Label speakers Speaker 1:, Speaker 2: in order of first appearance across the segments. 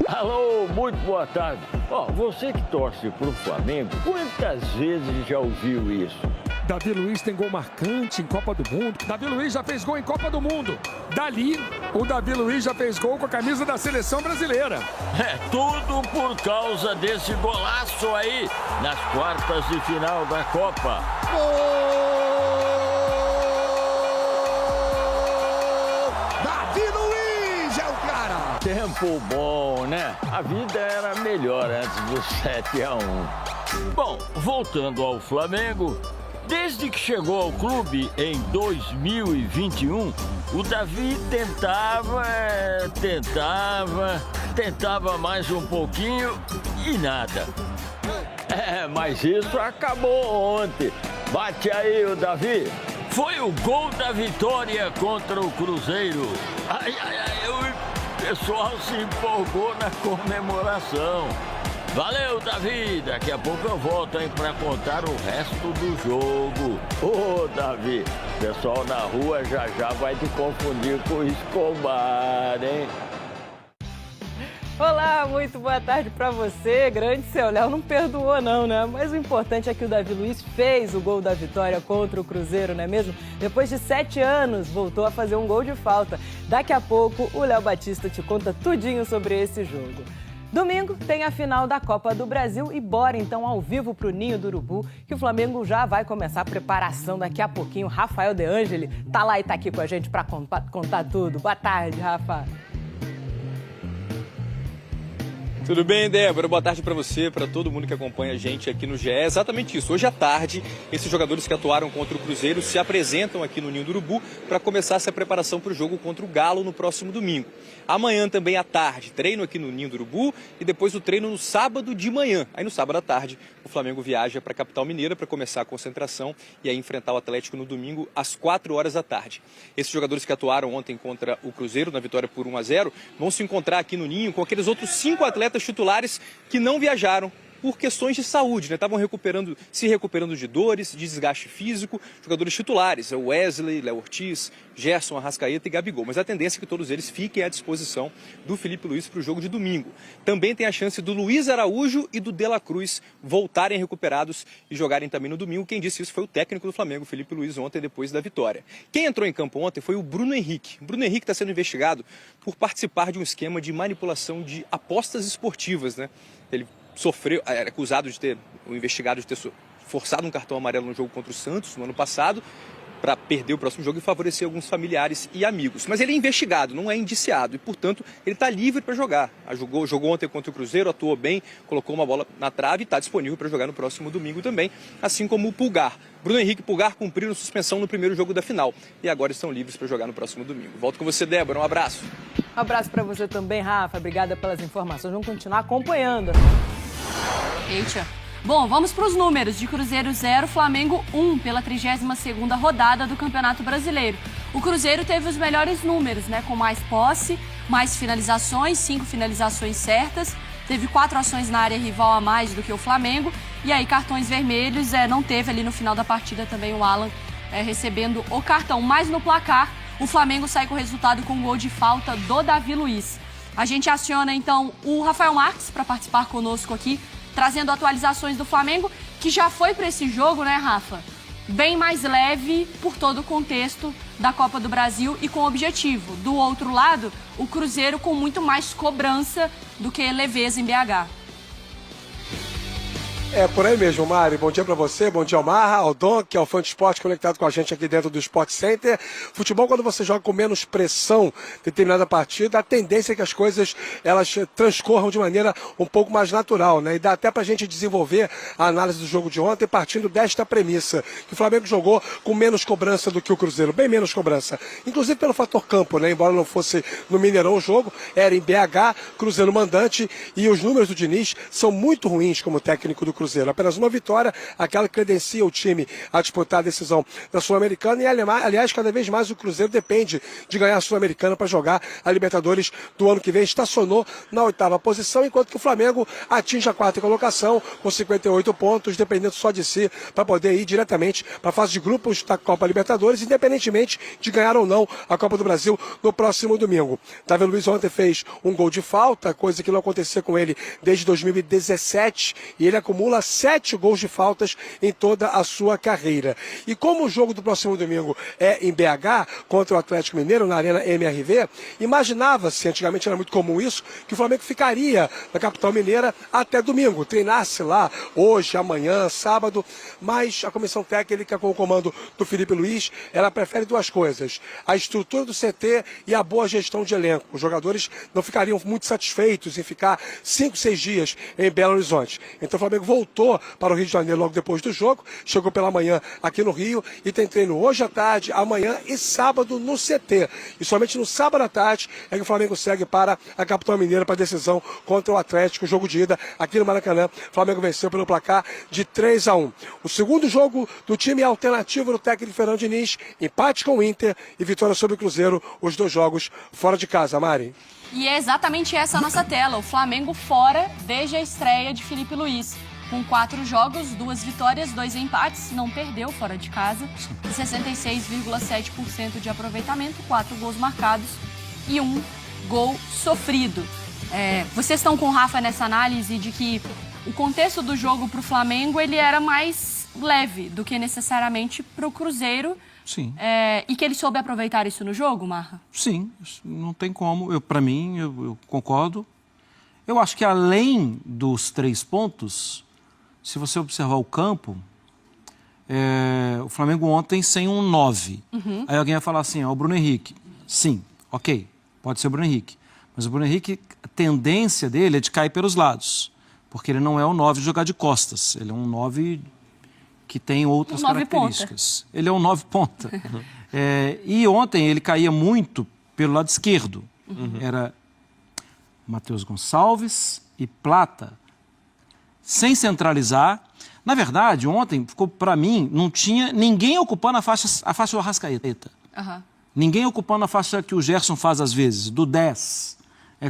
Speaker 1: Alô, muito boa tarde. Ó, você que torce pro Flamengo, quantas vezes já ouviu isso?
Speaker 2: Davi Luiz tem gol marcante em Copa do Mundo. Davi Luiz já fez gol em Copa do Mundo. Dali, o Davi Luiz já fez gol com a camisa da seleção brasileira.
Speaker 1: É tudo por causa desse golaço aí nas quartas de final da Copa.
Speaker 3: Gol! Davi Luiz é o cara!
Speaker 1: Tempo bom, né? A vida era melhor antes do 7-1. Bom, voltando ao Flamengo, desde que chegou ao clube em 2021, o Davi tentava mais um pouquinho e nada. Mas isso acabou ontem. Bate aí o Davi. Foi o gol da vitória contra o Cruzeiro. O pessoal se empolgou na comemoração. Valeu, Davi! Daqui a pouco eu volto, hein, pra contar o resto do jogo. Ô, Davi, o pessoal na rua já vai te confundir com o Escobar, hein?
Speaker 4: Olá, muito boa tarde pra você. Grande seu Léo, não perdoou não, né? Mas o importante é que o Davi Luiz fez o gol da vitória contra o Cruzeiro, não é mesmo? Depois de 7 anos, voltou a fazer um gol de falta. Daqui a pouco, o Léo Batista te conta tudinho sobre esse jogo. Domingo tem a final da Copa do Brasil e bora então ao vivo pro Ninho do Urubu, que o Flamengo já vai começar a preparação daqui a pouquinho. Rafael De Angeli tá lá e tá aqui com a gente para contar tudo. Boa tarde, Rafa.
Speaker 5: Tudo bem, Débora? Boa tarde para você, para todo mundo que acompanha a gente aqui no GE. É exatamente isso. Hoje à tarde, esses jogadores que atuaram contra o Cruzeiro se apresentam aqui no Ninho do Urubu para começar essa preparação para o jogo contra o Galo no próximo domingo. Amanhã também à tarde, treino aqui no Ninho do Urubu e depois o treino no sábado de manhã. Aí no sábado à tarde, o Flamengo viaja para a capital mineira para começar a concentração e aí enfrentar o Atlético no domingo às 4 horas da tarde. Esses jogadores que atuaram ontem contra o Cruzeiro, na vitória por 1-0, vão se encontrar aqui no Ninho com aqueles outros 5 atletas titulares que não viajaram por questões de saúde, né? Estavam se recuperando de dores, de desgaste físico, jogadores titulares, o Wesley, Léo Ortiz, Gerson, Arrascaeta e Gabigol. Mas a tendência é que todos eles fiquem à disposição do Felipe Luiz para o jogo de domingo. Também tem a chance do Luiz Araújo e do De La Cruz voltarem recuperados e jogarem também no domingo. Quem disse isso foi o técnico do Flamengo, Felipe Luiz, ontem depois da vitória. Quem entrou em campo ontem foi o Bruno Henrique. O Bruno Henrique está sendo investigado por participar de um esquema de manipulação de apostas esportivas, né? Ele era acusado investigado de ter forçado um cartão amarelo no jogo contra o Santos no ano passado para perder o próximo jogo e favorecer alguns familiares e amigos. Mas ele é investigado, não é indiciado e, portanto, ele está livre para jogar. Jogou ontem contra o Cruzeiro, atuou bem, colocou uma bola na trave e está disponível para jogar no próximo domingo também, assim como o Pulgar. Bruno Henrique e Pulgar cumpriram suspensão no primeiro jogo da final e agora estão livres para jogar no próximo domingo. Volto com você, Débora. Um abraço.
Speaker 4: Um abraço para você também, Rafa. Obrigada pelas informações. Vamos continuar acompanhando.
Speaker 6: Eita. Bom, vamos para os números. De Cruzeiro 0, Flamengo 1 pela 32ª rodada do Campeonato Brasileiro. O Cruzeiro teve os melhores números, né? Com mais posse, mais finalizações, 5 finalizações certas. Teve 4 ações na área rival a mais do que o Flamengo. E aí, cartões vermelhos, não teve ali no final da partida também o Alan recebendo o cartão. Mas no placar, o Flamengo sai com o resultado com um gol de falta do Davi Luiz. A gente aciona, então, o Rafael Marques para participar conosco aqui, trazendo atualizações do Flamengo, que já foi para esse jogo, né, Rafa? Bem mais leve por todo o contexto da Copa do Brasil e com objetivo. Do outro lado, o Cruzeiro com muito mais cobrança do que leveza em BH.
Speaker 3: É por aí mesmo, Mari. Bom dia pra você, bom dia ao Marra, ao Dom, que é o fã de esporte conectado com a gente aqui dentro do Sport Center. Futebol, quando você joga com menos pressão em determinada partida, a tendência é que as coisas elas transcorram de maneira um pouco mais natural, né? E dá até pra gente desenvolver a análise do jogo de ontem partindo desta premissa, que o Flamengo jogou com menos cobrança do que o Cruzeiro, bem menos cobrança. Inclusive pelo fator campo, né? Embora não fosse no Mineirão o jogo, era em BH, Cruzeiro mandante, e os números do Diniz são muito ruins como técnico do Cruzeiro. Apenas uma vitória, aquela que credencia o time a disputar a decisão da Sul-Americana. E, aliás, cada vez mais o Cruzeiro depende de ganhar a Sul-Americana para jogar a Libertadores do ano que vem. Estacionou na 8ª posição, enquanto que o Flamengo atinge a 4ª colocação com 58 pontos, dependendo só de si para poder ir diretamente para a fase de grupos da Copa Libertadores, independentemente de ganhar ou não a Copa do Brasil no próximo domingo. Davi Luiz ontem fez um gol de falta, coisa que não acontecia com ele desde 2017, e ele acumula 7 gols de faltas em toda a sua carreira. E como o jogo do próximo domingo é em BH, contra o Atlético Mineiro, na Arena MRV, imaginava-se, antigamente era muito comum isso, que o Flamengo ficaria na capital mineira até domingo, treinasse lá hoje, amanhã, sábado, mas a comissão técnica com o comando do Felipe Luiz, ela prefere duas coisas: a estrutura do CT e a boa gestão de elenco. Os jogadores não ficariam muito satisfeitos em ficar 5, 6 dias em Belo Horizonte. Então o Flamengo voltou para o Rio de Janeiro logo depois do jogo, chegou pela manhã aqui no Rio e tem treino hoje à tarde, amanhã e sábado no CT. E somente no sábado à tarde é que o Flamengo segue para a capital mineira para a decisão contra o Atlético, jogo de ida aqui no Maracanã. O Flamengo venceu pelo placar de 3-1. O segundo jogo do time é alternativo do técnico Fernando Diniz, empate com o Inter e vitória sobre o Cruzeiro, os 2 jogos fora de casa. Mari.
Speaker 6: E é exatamente essa a nossa tela, o Flamengo fora desde a estreia de Felipe Luiz. Com 4 jogos, 2 vitórias, 2 empates, não perdeu fora de casa, 66,7% de aproveitamento, 4 gols marcados e 1 gol sofrido. Vocês estão com o Rafa nessa análise de que o contexto do jogo para o Flamengo ele era mais leve do que necessariamente para o Cruzeiro.
Speaker 7: Sim.
Speaker 6: E que ele soube aproveitar isso no jogo, Marra?
Speaker 7: Sim, não tem como. Para mim, eu concordo. Eu acho que além dos 3 pontos, se você observar o campo, o Flamengo ontem sem um 9. Uhum. Aí alguém vai falar assim, o Bruno Henrique. Sim, ok, pode ser o Bruno Henrique. Mas o Bruno Henrique, a tendência dele é de cair pelos lados. Porque ele não é um 9 de jogar de costas. Ele é um 9 que tem outras características. Ponta. Ele é um 9 ponta. E ontem ele caía muito pelo lado esquerdo. Uhum. Era Matheus Gonçalves e Plata. Sem centralizar. Na verdade, ontem, ficou para mim, não tinha ninguém ocupando a faixa do Arrascaeta. Uhum. Ninguém ocupando a faixa que o Gerson faz às vezes, do 10,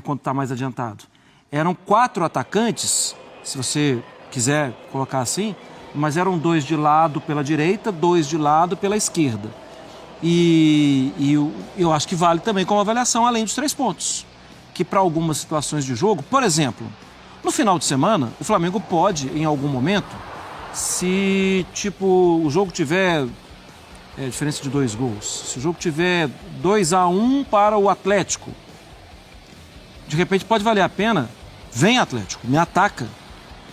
Speaker 7: quando está mais adiantado. Eram 4 atacantes, se você quiser colocar assim, mas eram 2 de lado pela direita, 2 de lado pela esquerda. E eu acho que vale também como avaliação, além dos 3 pontos. Que para algumas situações de jogo, por exemplo, no final de semana, o Flamengo pode, em algum momento, se o jogo tiver diferença de 2 gols, se o jogo tiver 2-1 para o Atlético, de repente pode valer a pena, vem Atlético, me ataca.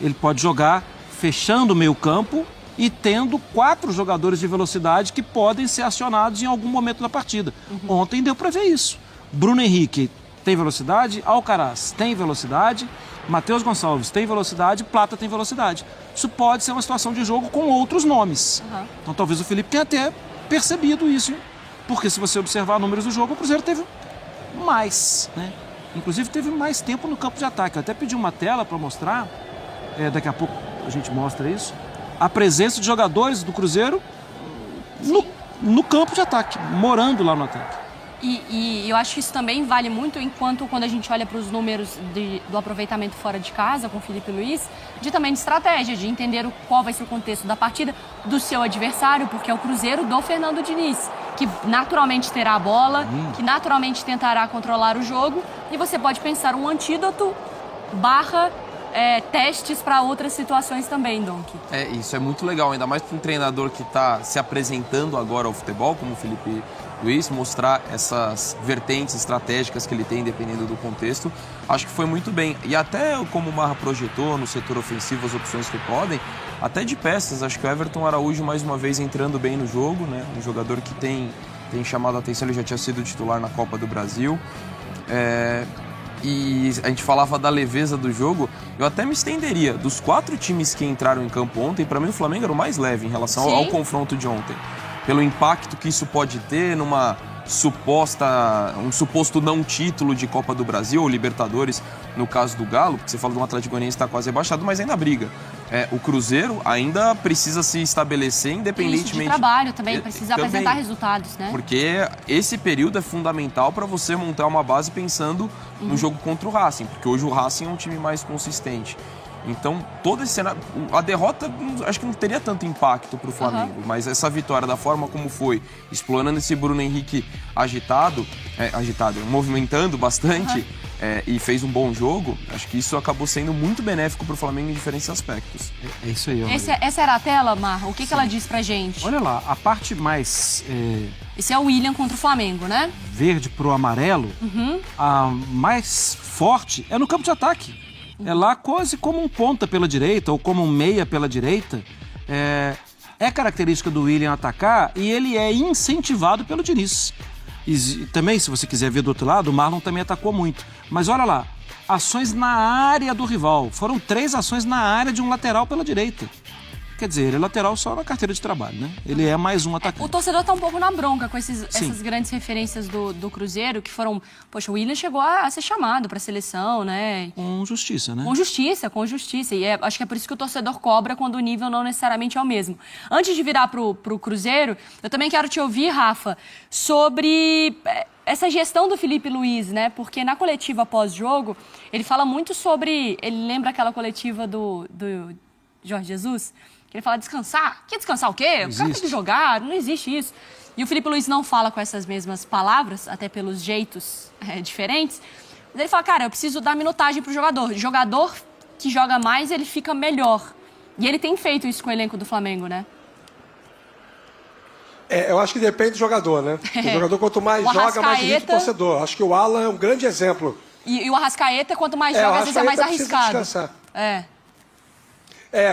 Speaker 7: Ele pode jogar fechando o meio campo e tendo 4 jogadores de velocidade que podem ser acionados em algum momento da partida. Uhum. Ontem deu para ver isso. Bruno Henrique tem velocidade, Alcaraz tem velocidade, Matheus Gonçalves tem velocidade, Plata tem velocidade. Isso pode ser uma situação de jogo com outros nomes. Uhum. Então talvez o Felipe tenha até percebido isso, porque se você observar números do jogo, o Cruzeiro teve mais, né? Inclusive teve mais tempo no campo de ataque. Eu até pedi uma tela para mostrar, daqui a pouco a gente mostra isso, a presença de jogadores do Cruzeiro no campo de ataque, morando lá no ataque.
Speaker 6: E eu acho que isso também vale muito quando a gente olha para os números do aproveitamento fora de casa com o Felipe Luiz, também de estratégia, de entender qual vai ser o contexto da partida do seu adversário, porque é o Cruzeiro do Fernando Diniz, que naturalmente terá a bola, que naturalmente tentará controlar o jogo, e você pode pensar um antídoto / testes para outras situações também, Donk.
Speaker 8: Isso é muito legal, ainda mais para um treinador que está se apresentando agora ao futebol, como o Felipe Luiz, mostrar essas vertentes estratégicas que ele tem, dependendo do contexto. Acho que foi muito bem. E até como o Marra projetou no setor ofensivo as opções que podem, até de peças, acho que o Everton Araújo mais uma vez entrando bem no jogo, né? Um jogador que tem chamado a atenção, ele já tinha sido titular na Copa do Brasil. E a gente falava da leveza do jogo, eu até me estenderia. Dos 4 times que entraram em campo ontem, para mim o Flamengo era o mais leve em relação ao confronto de ontem. Pelo impacto que isso pode ter numa um suposto não título de Copa do Brasil ou Libertadores, no caso do Galo, porque você fala de um Atlético Goianiense que está quase rebaixado, mas ainda briga. O Cruzeiro ainda precisa se estabelecer independentemente...
Speaker 6: Isso, de trabalho também, precisa apresentar resultados, né?
Speaker 8: Porque esse período é fundamental para você montar uma base pensando no jogo contra o Racing, porque hoje o Racing é um time mais consistente. Então, todo esse cenário... A derrota, acho que não teria tanto impacto para o Flamengo, mas essa vitória, da forma como foi, explorando esse Bruno Henrique agitado, movimentando bastante, e fez um bom jogo, acho que isso acabou sendo muito benéfico para o Flamengo em diferentes aspectos.
Speaker 7: É isso aí.
Speaker 6: Essa era a tela, Mar? O que ela diz pra gente?
Speaker 7: Olha lá, a parte mais...
Speaker 6: Esse é o William contra o Flamengo, né?
Speaker 7: Verde pro amarelo, a mais forte é no campo de ataque. É lá quase como um ponta pela direita ou como um meia pela direita. É característica do William atacar e ele é incentivado pelo Diniz. E também, se você quiser ver do outro lado, o Marlon também atacou muito. Mas olha lá, ações na área do rival. Foram 3 ações na área de um lateral pela direita. Quer dizer, ele é lateral só na carteira de trabalho, né? Ele é mais um atacante.
Speaker 6: O torcedor tá um pouco na bronca com essas grandes referências do Cruzeiro, que foram... Poxa, o William chegou a ser chamado pra seleção, né?
Speaker 7: Com justiça, né?
Speaker 6: Com justiça. E acho que é por isso que o torcedor cobra quando o nível não necessariamente é o mesmo. Antes de virar pro Cruzeiro, eu também quero te ouvir, Rafa, sobre... essa gestão do Filipe Luiz, né? Porque na coletiva pós-jogo, ele fala muito sobre... Ele lembra aquela coletiva do Jorge Jesus? Que ele fala descansar. Que descansar o quê? O cara tem que jogar, não existe isso. E o Filipe Luiz não fala com essas mesmas palavras, até pelos jeitos diferentes. Mas ele fala, cara, eu preciso dar minutagem pro jogador. O jogador que joga mais, ele fica melhor. E ele tem feito isso com o elenco do Flamengo, né?
Speaker 3: Eu acho que depende do jogador, né? O jogador, quanto mais joga, mais irrita o torcedor. Acho que o Alan é um grande exemplo.
Speaker 6: E o Arrascaeta, quanto mais joga, às vezes é mais arriscado.
Speaker 3: Descansar.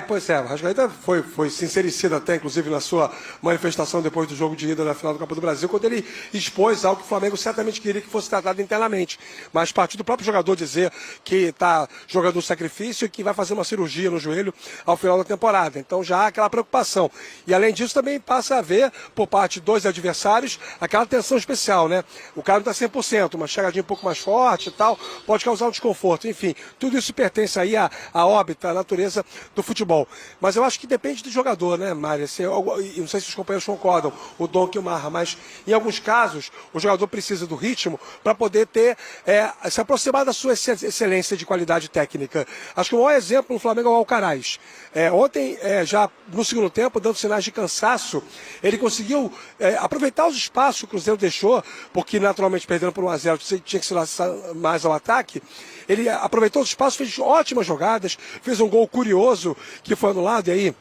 Speaker 3: Pois é, o Arrascaeta foi sincericida até, inclusive, na sua manifestação depois do jogo de ida da final do Copa do Brasil, quando ele expôs algo que o Flamengo certamente queria que fosse tratado internamente. Mas partiu do próprio jogador dizer que está jogando um sacrifício e que vai fazer uma cirurgia no joelho ao final da temporada. Então já há aquela preocupação. E além disso também passa a haver, por parte dos adversários, aquela tensão especial, né? O cara não está 100%, uma chegadinha um pouco mais forte e tal, pode causar um desconforto. Enfim, tudo isso pertence aí à órbita, à natureza do futebol. Mas eu acho que depende do jogador, né, Mário? Assim, eu não sei se os companheiros concordam, o Donk e o Marra, mas em alguns casos o jogador precisa do ritmo para poder se aproximar da sua excelência de qualidade técnica. Acho que o maior exemplo no Flamengo é o Alcaraz. Ontem, já no segundo tempo, dando sinais de cansaço, ele conseguiu aproveitar os espaços que o Cruzeiro deixou, porque naturalmente perdendo por 1-0 tinha que se lançar mais ao ataque. Ele aproveitou os espaços, fez ótimas jogadas, fez um gol curioso que foi anulado, e aí,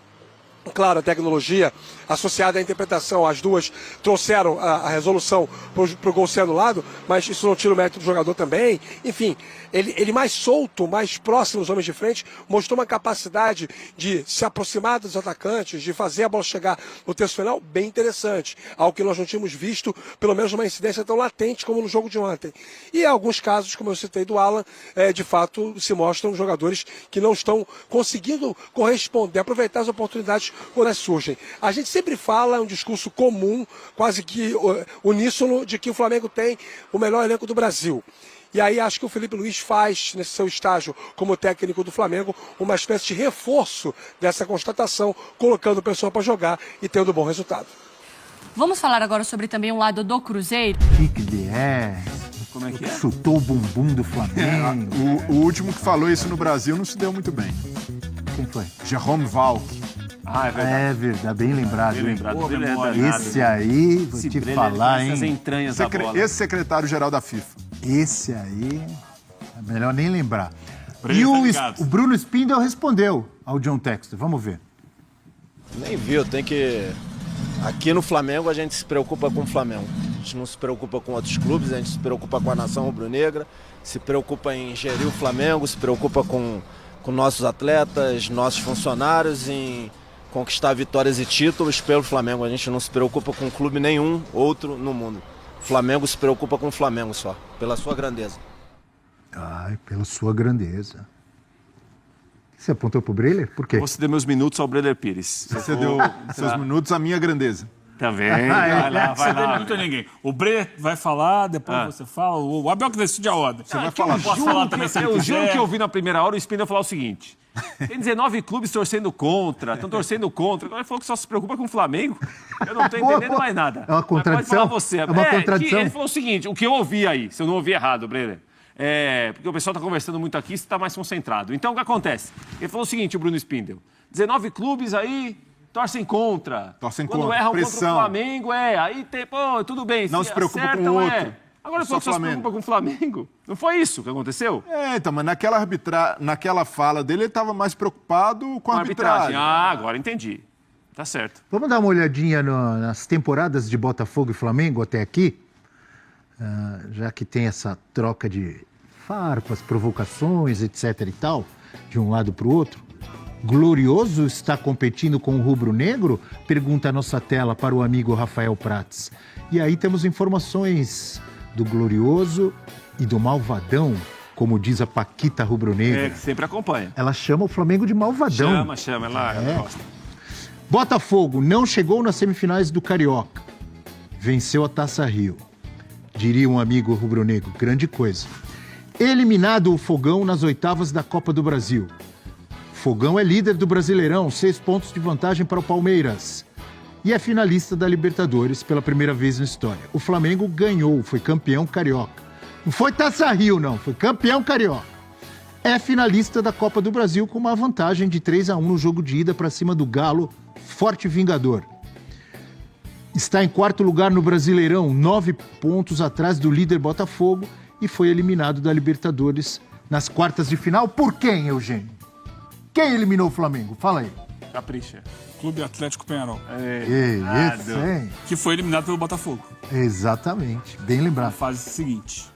Speaker 3: claro, a tecnologia associada à interpretação, as duas trouxeram a resolução para o gol ser anulado, mas isso não tira o mérito do jogador também. Enfim, ele mais solto, mais próximo dos homens de frente, mostrou uma capacidade de se aproximar dos atacantes, de fazer a bola chegar no terço final, bem interessante. Algo que nós não tínhamos visto, pelo menos uma incidência tão latente como no jogo de ontem. E em alguns casos, como eu citei do Alan, de fato se mostram jogadores que não estão conseguindo corresponder, aproveitar as oportunidades quando elas surgem. A gente sempre fala, um discurso comum, quase que uníssono, de que o Flamengo tem o melhor elenco do Brasil. E aí acho que o Filipe Luiz faz, nesse seu estágio como técnico do Flamengo, uma espécie de reforço dessa constatação, colocando o pessoal para jogar e tendo bom resultado.
Speaker 6: Vamos falar agora sobre também um lado do Cruzeiro.
Speaker 9: Como é que é? Chutou o bumbum do Flamengo.
Speaker 10: O último que falou isso no Brasil não se deu muito bem.
Speaker 9: Quem foi?
Speaker 10: Jerome Valk.
Speaker 9: É verdade, bem lembrado.
Speaker 11: Bem lembrado.
Speaker 9: Esse aí, vou te falar, hein?
Speaker 10: Esse secretário-geral da FIFA.
Speaker 9: Esse aí, é melhor nem lembrar. E o Bruno Spindel respondeu ao John Textor. Vamos ver.
Speaker 12: Nem viu, tem que... Aqui no Flamengo a gente se preocupa com o Flamengo. A gente não se preocupa com outros clubes, a gente se preocupa com a nação rubro-negra, se preocupa em gerir o Flamengo, se preocupa com nossos atletas, nossos funcionários, em conquistar vitórias e títulos pelo Flamengo. A gente não se preocupa com clube nenhum outro no mundo. O Flamengo se preocupa com o Flamengo só, pela sua grandeza.
Speaker 9: Ai, pela sua grandeza. Você apontou pro Breler? Por quê?
Speaker 11: Você deu meus minutos ao Breler Pires.
Speaker 10: Você deu seus minutos à minha grandeza.
Speaker 11: Também.
Speaker 13: Vai lá. Você não pergunta ninguém. O Bre vai falar, depois você fala. O Abel que decide a ordem.
Speaker 11: Você vai falar.
Speaker 13: Posso falar também se ele
Speaker 11: Eu juro
Speaker 13: quiser.
Speaker 11: que eu vi na primeira hora o Spindle falar o seguinte. Tem 19 clubes torcendo contra, estão torcendo contra. Agora ele falou que só se preocupa com o Flamengo. Eu não estou entendendo mais nada.
Speaker 9: É uma contradição?
Speaker 11: Mas pode falar você.
Speaker 9: É uma contradição?
Speaker 11: Ele falou o seguinte, o que eu ouvi aí, se eu não ouvi errado, Brenner, porque o pessoal está conversando muito aqui, você está mais concentrado. Então, o que acontece? Ele falou o seguinte, o Bruno Spindle, 19 clubes aí torcem contra. Quando erram contra o Flamengo, aí tem, pô, tudo bem.
Speaker 10: Não se preocupa com o outro.
Speaker 11: Agora ele falou que só se preocupa com o Flamengo. Não foi isso que aconteceu?
Speaker 10: Então, mas naquela fala dele, ele estava mais preocupado com a arbitragem.
Speaker 11: Agora entendi. Tá certo.
Speaker 9: Vamos dar uma olhadinha nas temporadas de Botafogo e Flamengo até aqui? Já que tem essa troca de farpas, provocações, etc e tal, de um lado para o outro. Glorioso está competindo com o rubro-negro? Pergunta a nossa tela para o amigo Rafael Prats. E aí temos informações do Glorioso e do Malvadão, como diz a Paquita rubro-negra.
Speaker 11: Que sempre acompanha.
Speaker 9: Ela chama o Flamengo de Malvadão.
Speaker 11: Chama, ela gosta.
Speaker 9: Botafogo não chegou nas semifinais do Carioca. Venceu a Taça Rio. Diria um amigo rubro-negro, grande coisa. Eliminado o Fogão nas oitavas da Copa do Brasil. Fogão é líder do Brasileirão, 6 pontos de vantagem para o Palmeiras. E é finalista da Libertadores pela primeira vez na história. O Flamengo ganhou, foi campeão carioca. Não foi Taça Rio, não, foi campeão carioca. É finalista da Copa do Brasil com uma vantagem de 3-1 no jogo de ida para cima do Galo, forte vingador. Está em 4º lugar no Brasileirão, 9 pontos atrás do líder Botafogo e foi eliminado da Libertadores nas quartas de final. Por quem, Eugênio? Quem eliminou o Flamengo? Fala aí.
Speaker 13: Capricha. Clube Atlético Penharol.
Speaker 9: Esse,
Speaker 13: que foi eliminado pelo Botafogo.
Speaker 9: Exatamente, bem lembrado.
Speaker 13: Na fase seguinte.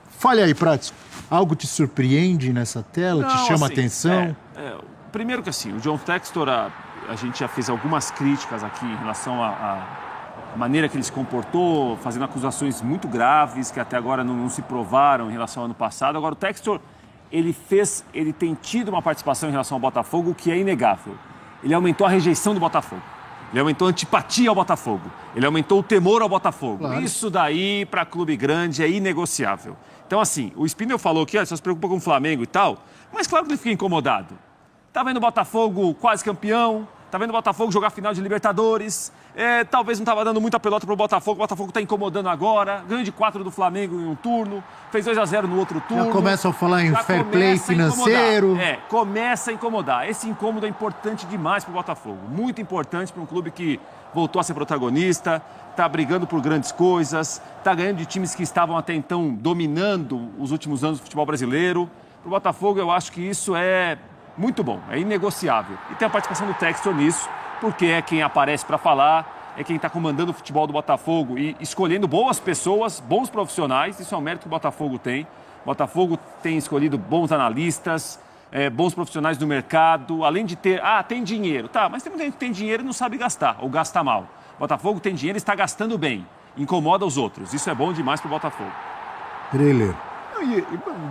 Speaker 9: Fale aí, Prats. Algo te surpreende nessa tela? Te chama atenção?
Speaker 11: Primeiro que assim, o John Textor, a gente já fez algumas críticas aqui em relação à maneira que ele se comportou, fazendo acusações muito graves que até agora não se provaram em relação ao ano passado. Agora o Textor, ele tem tido uma participação em relação ao Botafogo que é inegável. Ele aumentou a rejeição do Botafogo. Ele aumentou a antipatia ao Botafogo. Ele aumentou o temor ao Botafogo. Claro. Isso daí, para clube grande, é inegociável. Então, assim, o Spindle falou que só se preocupa com o Flamengo e tal, mas claro que ele fica incomodado. Tá vendo o Botafogo quase campeão, tá vendo o Botafogo jogar final de Libertadores, talvez não tava dando muita pelota pro Botafogo, o Botafogo tá incomodando agora, ganhou de 4 do Flamengo em um turno, fez 2-0 no outro turno.
Speaker 9: Já começam a falar em fair play financeiro.
Speaker 11: Começa a incomodar. Esse incômodo é importante demais pro Botafogo, muito importante para um clube que voltou a ser protagonista, tá brigando por grandes coisas, tá ganhando de times que estavam até então dominando os últimos anos do futebol brasileiro. Pro Botafogo eu acho que isso é muito bom, é inegociável. E tem a participação do Textor nisso, porque é quem aparece para falar, é quem está comandando o futebol do Botafogo e escolhendo boas pessoas, bons profissionais. Isso é um mérito que o Botafogo tem. O Botafogo tem escolhido bons analistas, bons profissionais do mercado, além de ter... tem dinheiro. Tá, mas tem muita gente que tem dinheiro e não sabe gastar, ou gasta mal. O Botafogo tem dinheiro e está gastando bem. Incomoda os outros. Isso é bom demais para o Botafogo.
Speaker 9: Trailer.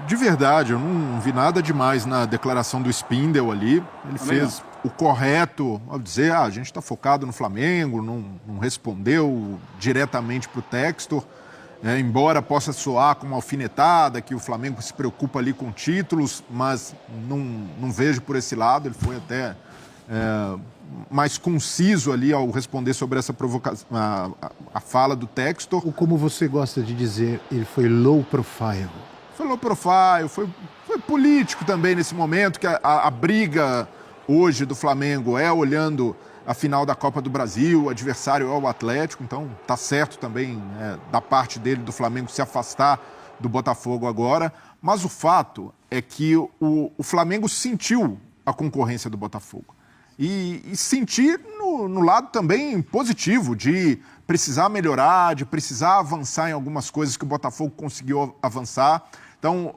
Speaker 10: De verdade, eu não vi nada demais na declaração do Spindle ali. Ele fez o correto ao dizer, a gente está focado no Flamengo, não respondeu diretamente para o Textor, embora possa soar como uma alfinetada, que o Flamengo se preocupa ali com títulos, mas não vejo por esse lado. Ele foi até mais conciso ali ao responder sobre essa provocação, a fala do Textor.
Speaker 9: Ou como você gosta de dizer, ele foi low profile.
Speaker 10: Foi low profile, foi político também nesse momento, que a briga hoje do Flamengo é olhando a final da Copa do Brasil, o adversário é o Atlético, então tá certo também da parte dele, do Flamengo, se afastar do Botafogo agora, mas o fato é que o Flamengo sentiu a concorrência do Botafogo e sentir no lado também positivo de precisar melhorar, de precisar avançar em algumas coisas que o Botafogo conseguiu avançar. Então,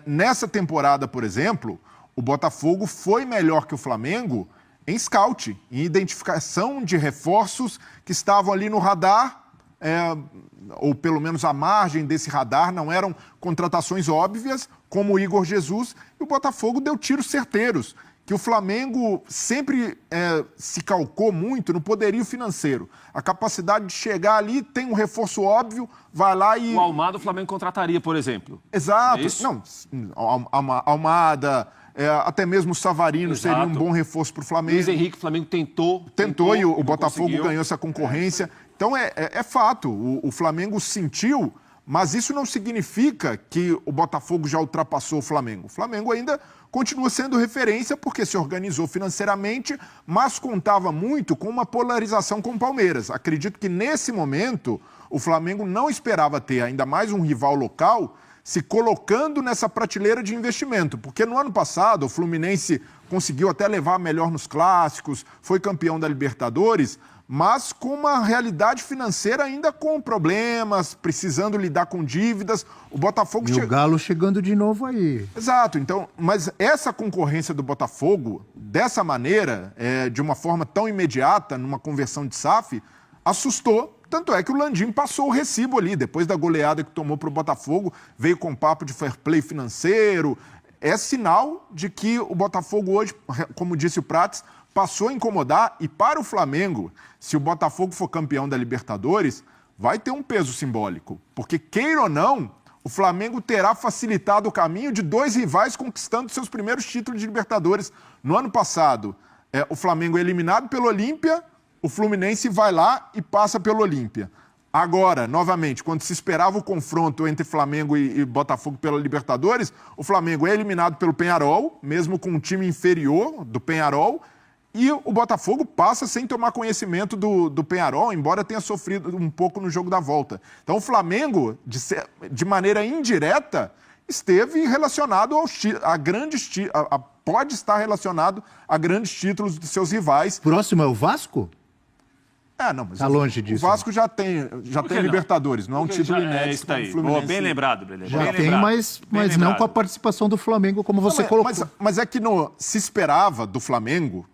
Speaker 10: nessa temporada, por exemplo, o Botafogo foi melhor que o Flamengo em scout, em identificação de reforços que estavam ali no radar, ou pelo menos à margem desse radar, não eram contratações óbvias, como o Igor Jesus, e o Botafogo deu tiros certeiros. que o Flamengo sempre se calcou muito no poderio financeiro. A capacidade de chegar ali, tem um reforço óbvio, vai lá e...
Speaker 11: O Almada o Flamengo contrataria, por exemplo.
Speaker 10: Exato.
Speaker 11: É isso?
Speaker 10: Não, Almada, até mesmo o Savarino seria um bom reforço para o Flamengo.
Speaker 11: Luiz Henrique, o Flamengo tentou
Speaker 10: e o Botafogo
Speaker 11: conseguiu.
Speaker 10: ganhou essa concorrência. Então é fato, o Flamengo sentiu, mas isso não significa que o Botafogo já ultrapassou o Flamengo. O Flamengo ainda continua sendo referência porque se organizou financeiramente, mas contava muito com uma polarização com o Palmeiras. Acredito que nesse momento o Flamengo não esperava ter ainda mais um rival local se colocando nessa prateleira de investimento, porque no ano passado o Fluminense conseguiu até levar melhor nos clássicos, foi campeão da Libertadores, mas com uma realidade financeira ainda com problemas, precisando lidar com dívidas. O Botafogo...
Speaker 9: E o Galo chegando de novo aí.
Speaker 10: Exato, então, mas essa concorrência do Botafogo, dessa maneira, de uma forma tão imediata, numa conversão de SAF, assustou. Tanto é que o Landim passou o recibo ali, depois da goleada que tomou para o Botafogo, veio com papo de fair play financeiro. É sinal de que o Botafogo hoje, como disse o Prates, passou a incomodar, e para o Flamengo, se o Botafogo for campeão da Libertadores, vai ter um peso simbólico. Porque, queira ou não, o Flamengo terá facilitado o caminho de 2 rivais conquistando seus primeiros títulos de Libertadores. No ano passado, o Flamengo é eliminado pelo Olímpia, o Fluminense vai lá e passa pelo Olímpia. Agora, novamente, quando se esperava o confronto entre Flamengo e Botafogo pela Libertadores, o Flamengo é eliminado pelo Peñarol, mesmo com um time inferior do Peñarol, e o Botafogo passa sem tomar conhecimento do Peñarol, embora tenha sofrido um pouco no jogo da volta. Então o de maneira indireta, esteve relacionado pode estar relacionado a grandes títulos dos seus rivais.
Speaker 9: Próximo é o Vasco?
Speaker 10: Não, mas
Speaker 9: tá longe disso.
Speaker 10: O Vasco já tem Libertadores, não é um título inédito como o Fluminense.
Speaker 11: Bem lembrado, Brelê.
Speaker 9: Já tem, mas não com a participação do Flamengo, como você colocou.
Speaker 10: Mas é que se esperava do Flamengo,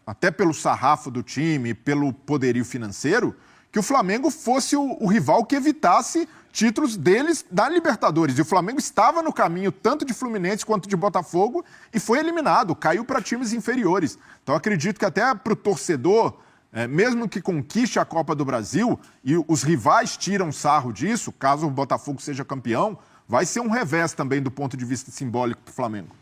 Speaker 10: até pelo sarrafo do time, pelo poderio financeiro, que o Flamengo fosse o rival que evitasse títulos deles da Libertadores. E o Flamengo estava no caminho tanto de Fluminense quanto de Botafogo e foi eliminado, caiu para times inferiores. Então acredito que até para o torcedor, mesmo que conquiste a Copa do Brasil, e os rivais tiram sarro disso, caso o Botafogo seja campeão, vai ser um revés também do ponto de vista simbólico para o Flamengo.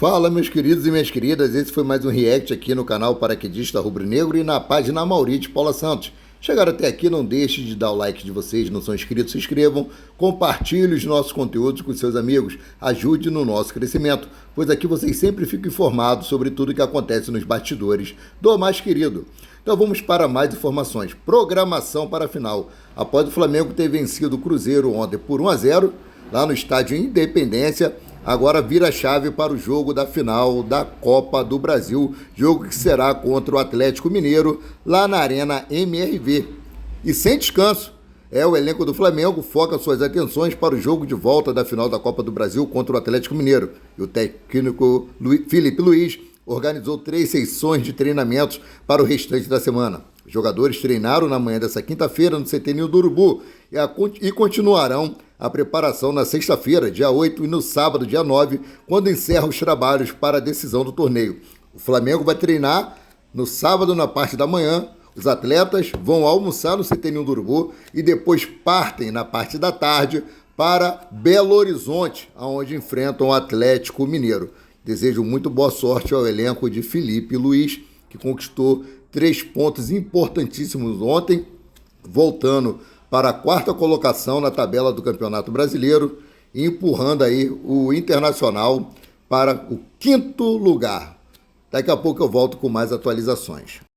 Speaker 14: Fala, meus queridos e minhas queridas, esse foi mais um react aqui no canal Paraquedista Rubro-Negro e na página Maurite Paula Santos. Chegaram até aqui, não deixe de dar o like de vocês, não são inscritos, se inscrevam, compartilhe os nossos conteúdos com seus amigos, ajude no nosso crescimento, pois aqui vocês sempre ficam informados sobre tudo que acontece nos bastidores do mais querido. Então vamos para mais informações. Programação para a final. Após o Flamengo ter vencido o Cruzeiro ontem por 1-0, lá no estádio Independência, agora vira a chave para o jogo da final da Copa do Brasil, jogo que será contra o Atlético Mineiro, lá na Arena MRV. E sem descanso, o elenco do Flamengo foca suas atenções para o jogo de volta da final da Copa do Brasil contra o Atlético Mineiro. E o técnico Felipe Luiz organizou 3 sessões de treinamentos para o restante da semana. Os jogadores treinaram na manhã dessa quinta-feira no CT Ninho do Urubu e continuarão a preparação na sexta-feira, dia 8, e no sábado, dia 9, quando encerram os trabalhos para a decisão do torneio. O Flamengo vai treinar no sábado na parte da manhã, os atletas vão almoçar no CT Ninho do Urubu e depois partem na parte da tarde para Belo Horizonte, onde enfrentam o Atlético Mineiro. Desejo muito boa sorte ao elenco de Felipe Luiz, que conquistou 3 pontos importantíssimos ontem, voltando para a 4ª colocação na tabela do Campeonato Brasileiro e empurrando aí o Internacional para o 5º lugar. Daqui a pouco eu volto com mais atualizações.